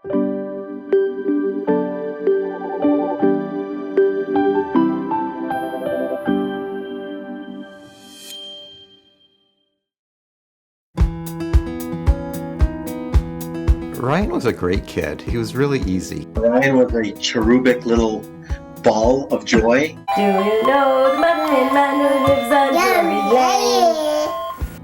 Ryan was a great kid. He was really easy. Ryan was a cherubic little ball of joy. Do you know the man who lives on Drury Lane?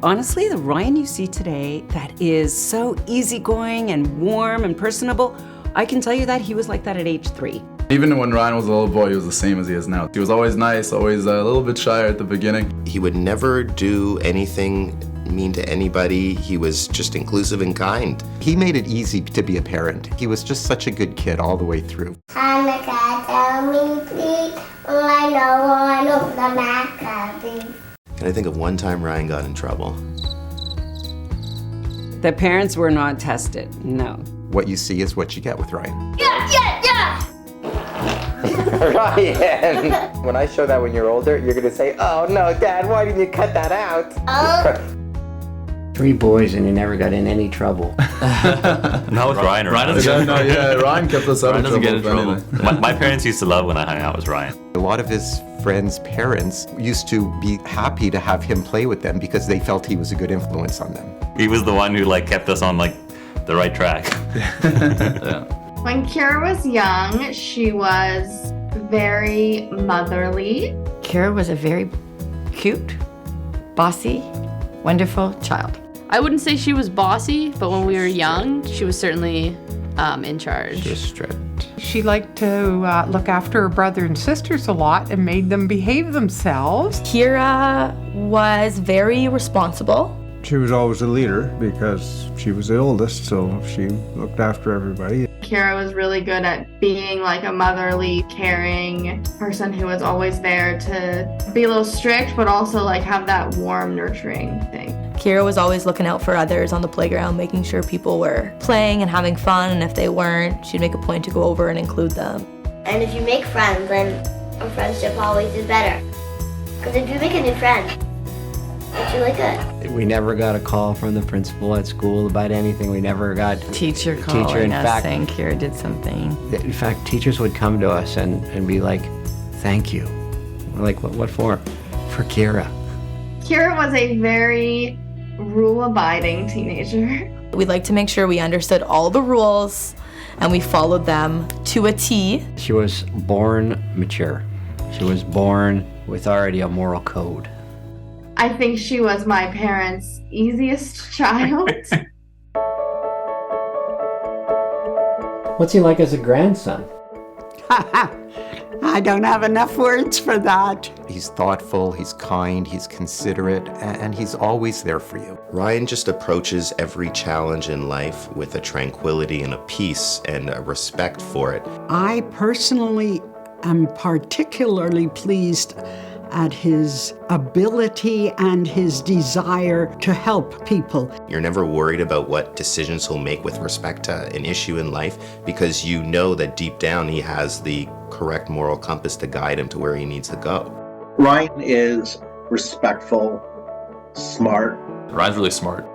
Honestly, the Ryan you see today that is so easygoing and warm and personable, I can tell you that he was like that at age 3. Even when Ryan was a little boy, he was the same as he is now. He was always nice, always a little bit shy at the beginning. He would never do anything mean to anybody. He was just inclusive and kind. He made it easy to be a parent. He was just such a good kid all the way through. Hanukkah, tell me please, I know the Maccabee. Can I think of one time Ryan got in trouble? The parents were not tested, no. What you see is what you get with Ryan. Yeah! Ryan! When I show that when you're older, you're gonna say, "Oh no, Dad, why didn't you cut that out?" 3 boys and you never got in any trouble. Not with Ryan. Ryan kept us out of trouble. Get in trouble. My parents used to love when I hung out with Ryan. A lot of his friends' parents used to be happy to have him play with them because they felt he was a good influence on them. He was the one who kept us on the right track. Yeah. When Kiera was young, she was very motherly. Kiera was a very cute, bossy, wonderful child. I wouldn't say she was bossy, but when we were young, she was certainly in charge. She was strict. She liked to look after her brother and sisters a lot and made them behave themselves. Kiera was very responsible. She was always a leader because she was the oldest, so she looked after everybody. Kiera was really good at being like a motherly, caring person who was always there to be a little strict, but also have that warm, nurturing thing. Kiera was always looking out for others on the playground, making sure people were playing and having fun, and if they weren't, she'd make a point to go over and include them. And if you make friends, then a friendship always is better. Because if you make a new friend, it's really good. We never got a call from the principal at school about anything. We never got teacher calling us saying Kiera did something. In fact, teachers would come to us and be like, "Thank you." We're like, what for? For Kiera. Kiera was a very rule-abiding teenager. We liked to make sure we understood all the rules and we followed them to a T. She was born mature. She was born with already a moral code. I think she was my parents' easiest child. What's he like as a grandson? I don't have enough words for that. He's thoughtful, he's kind, he's considerate, and he's always there for you. Ryan just approaches every challenge in life with a tranquility and a peace and a respect for it. I personally am particularly pleased at his ability and his desire to help people. You're never worried about what decisions he'll make with respect to an issue in life because you know that deep down he has the correct moral compass to guide him to where he needs to go. Ryan is respectful, smart. Ryan's really smart.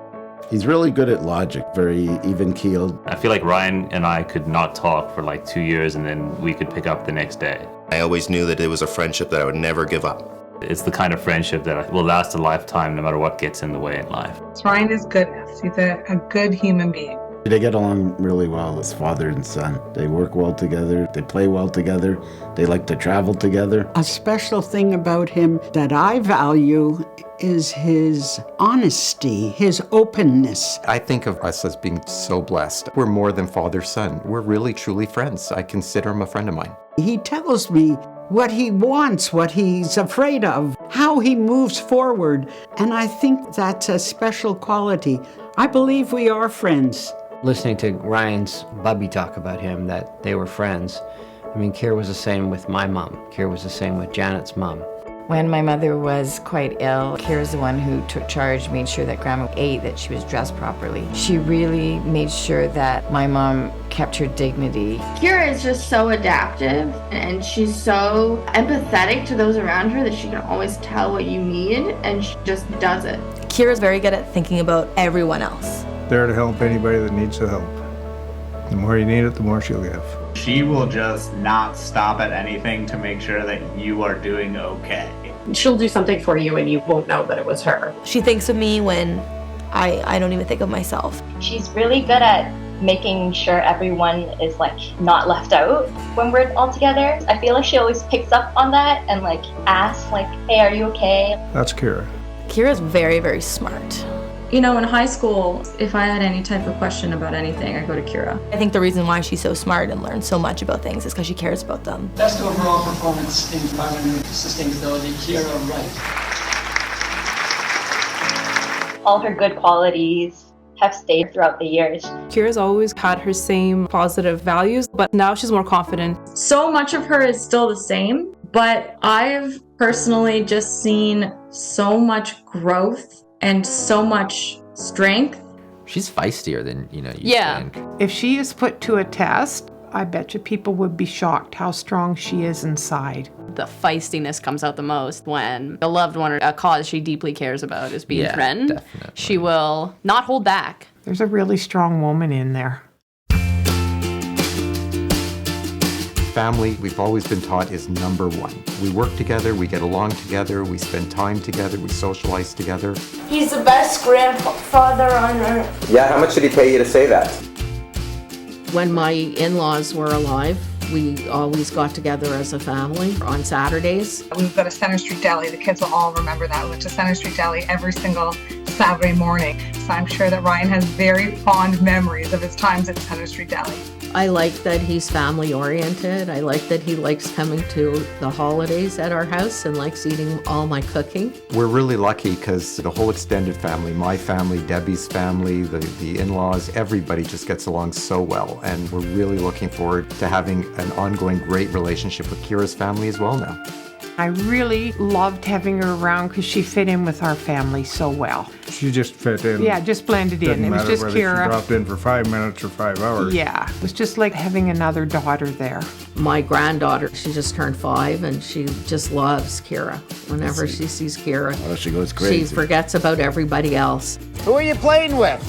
He's really good at logic, very even-keeled. I feel like Ryan and I could not talk for 2 years and then we could pick up the next day. I always knew that it was a friendship that I would never give up. It's the kind of friendship that will last a lifetime no matter what gets in the way in life. Ryan is goodness. He's a good human being. They get along really well as father and son. They work well together, they play well together, they like to travel together. A special thing about him that I value is his honesty, his openness. I think of us as being so blessed. We're more than father-son. We're really, truly friends. I consider him a friend of mine. He tells me what he wants, what he's afraid of, how he moves forward, and I think that's a special quality. I believe we are friends. Listening to Ryan's Bubby talk about him, that they were friends. I mean, Kiera was the same with my mom. Kiera was the same with Janet's mom. When my mother was quite ill, Kiera's the one who took charge, made sure that Grandma ate, that she was dressed properly. She really made sure that my mom kept her dignity. Kiera is just so adaptive and she's so empathetic to those around her that she can always tell what you need and she just does it. Kiera's very good at thinking about everyone else. There to help anybody that needs the help. The more you need it, the more she'll give. She will just not stop at anything to make sure that you are doing okay. She'll do something for you and you won't know that it was her. She thinks of me when I don't even think of myself. She's really good at making sure everyone is like not left out when we're all together. I feel like she always picks up on that and like asks like, hey, are you okay? That's Kiera. Kiera's very, very smart. You know, in high school, if I had any type of question about anything, I go to Kiera. I think the reason why she's so smart and learns so much about things is because she cares about them. Best overall performance in 500 sustainability, Kiera Wright. All her good qualities have stayed throughout the years. Kiera's always had her same positive values, but now she's more confident. So much of her is still the same, but I've personally just seen so much growth and so much strength. She's feistier than, you think. If she is put to a test, I bet you people would be shocked how strong she is inside. The feistiness comes out the most when a loved one or a cause she deeply cares about is being threatened. Definitely. She will not hold back. There's a really strong woman in there. Family, we've always been taught, is number one. We work together, we get along together, we spend time together, we socialize together. He's the best grandfather on earth. Yeah, how much did he pay you to say that? When my in-laws were alive, we always got together as a family on Saturdays. We've got a Center Street Deli. The kids will all remember that. We went to Center Street Deli every single Saturday morning. So I'm sure that Ryan has very fond memories of his times at Center Street Deli. I like that he's family oriented. I like that he likes coming to the holidays at our house and likes eating all my cooking. We're really lucky because the whole extended family, my family, Debbie's family, the in-laws, everybody just gets along so well. And we're really looking forward to having an ongoing great relationship with Kiera's family as well now. I really loved having her around because she fit in with our family so well. She just fit in. Yeah, just blended in. Didn't It was matter just whether Kiera. She dropped in for 5 minutes or 5 hours. Yeah, it was just like having another daughter there. My granddaughter, she just turned 5 and she just loves Kiera. Whenever she sees Kiera, Oh, she goes crazy. she forgets about everybody else. Who are you playing with?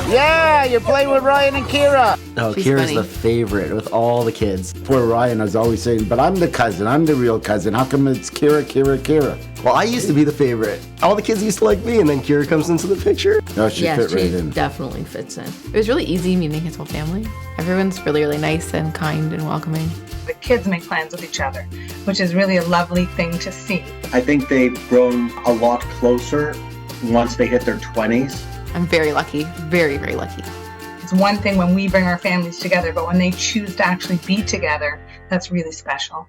Yeah, you're playing with Ryan and Kiera. Oh, She's Kiera's funny. the favorite with all the kids. Poor Ryan was always saying, but I'm the cousin, I'm the real cousin. How come it's Kiera, Kiera, Kiera? Well, I used to be the favorite. All the kids used to like me, and then Kiera comes into the picture. No, she Yes, fit right she in. definitely fits in. It was really easy meeting his whole family. Everyone's really, really nice and kind and welcoming. The kids make plans with each other, which is really a lovely thing to see. I think they've grown a lot closer once they hit their 20s. I'm very lucky, very, very lucky. It's one thing when we bring our families together, but when they choose to actually be together, that's really special.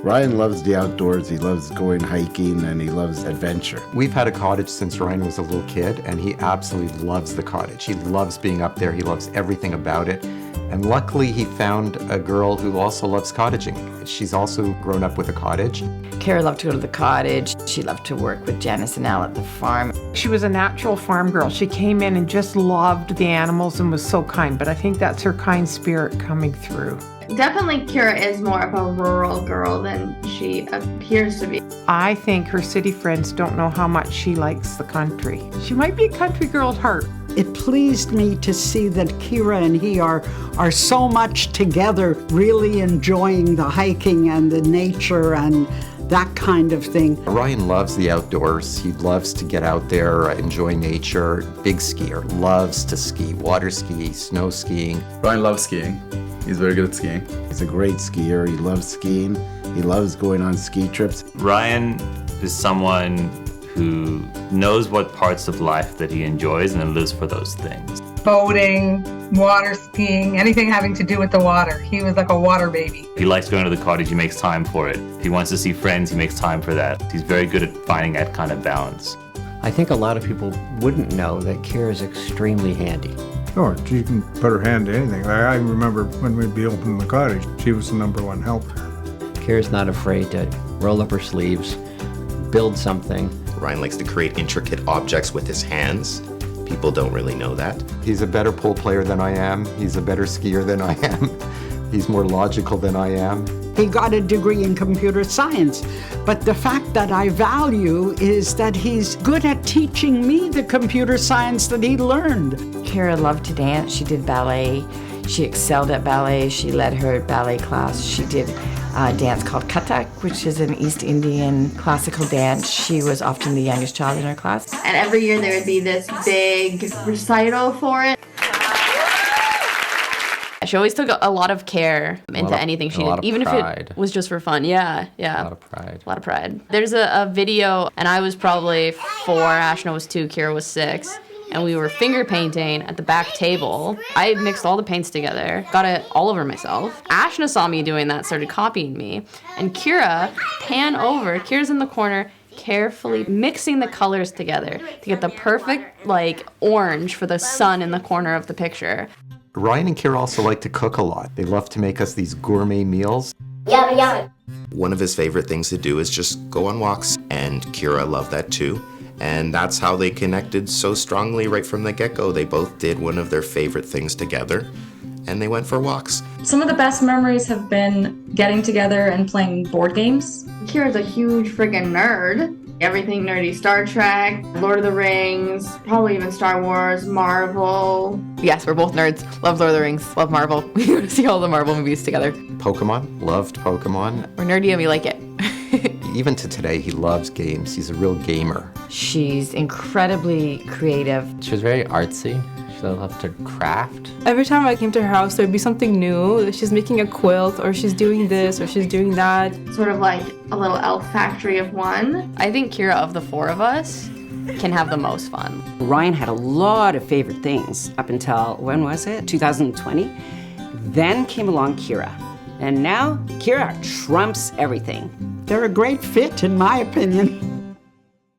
Ryan loves the outdoors, he loves going hiking, and he loves adventure. We've had a cottage since Ryan was a little kid, and he absolutely loves the cottage. He loves being up there. He loves everything about it. And luckily, he found a girl who also loves cottaging. She's also grown up with a cottage. Kiera loved to go to the cottage. She loved to work with Janice and Al at the farm. She was a natural farm girl. She came in and just loved the animals and was so kind, but I think that's her kind spirit coming through. Definitely Kiera is more of a rural girl than she appears to be. I think her city friends don't know how much she likes the country. She might be a country girl at heart. It pleased me to see that Kiera and he are so much together, really enjoying the hiking and the nature and that kind of thing. Ryan loves the outdoors. He loves to get out there, enjoy nature. Big skier, loves to ski, water ski, snow skiing. Ryan loves skiing. He's very good at skiing. He's a great skier, he loves skiing, he loves going on ski trips. Ryan is someone who knows what parts of life that he enjoys and then lives for those things. Boating, water skiing, anything having to do with the water. He was like a water baby. He likes going to the cottage, he makes time for it. If he wants to see friends, he makes time for that. He's very good at finding that kind of balance. I think a lot of people wouldn't know that Kiera's extremely handy. Oh, she can put her hand to anything. I remember when we'd be opening the cottage, she was the #1 helper. Kiera's not afraid to roll up her sleeves, build something. Ryan likes to create intricate objects with his hands. People don't really know that. He's a better pool player than I am. He's a better skier than I am. He's more logical than I am. He got a degree in computer science. But the fact that I value is that he's good at teaching me the computer science that he learned. Kiera loved to dance. She did ballet. She excelled at ballet. She led her ballet class. She did a dance called Kathak, which is an East Indian classical dance. She was often the youngest child in her class. And every year there would be this big recital for it. She always took a lot of care into anything she did, even if it was just for fun. Yeah. A lot of pride. A lot of pride. There's a video, and I was probably 4, Ashna was 2, Kiera was 6, and we were finger painting at the back table. I mixed all the paints together, got it all over myself. Ashna saw me doing that, started copying me, and Kiera pan over. Kiera's in the corner, carefully mixing the colors together to get the perfect, like, orange for the sun in the corner of the picture. Ryan and Kiera also like to cook a lot. They love to make us these gourmet meals. Yum, yum. One of his favorite things to do is just go on walks, and Kiera loved that too. And that's how they connected so strongly right from the get-go. They both did one of their favorite things together, and they went for walks. Some of the best memories have been getting together and playing board games. Kiera's a huge friggin' nerd. Everything nerdy. Star Trek, Lord of the Rings, probably even Star Wars, Marvel. Yes, we're both nerds. Love Lord of the Rings, love Marvel. We go to see all the Marvel movies together. Pokemon, loved Pokemon. We're nerdy and we like it. Even to today, he loves games. He's a real gamer. She's incredibly creative. She was very artsy. She loved to craft. Every time I came to her house, there'd be something new. She's making a quilt, or she's doing this, or she's doing that. Sort of like a little elf factory of one. I think Kiera, of the 4 of us, can have the most fun. Ryan had a lot of favorite things up until, when was it? 2020. Then came along Kiera. And now Kiera trumps everything. They're a great fit, in my opinion.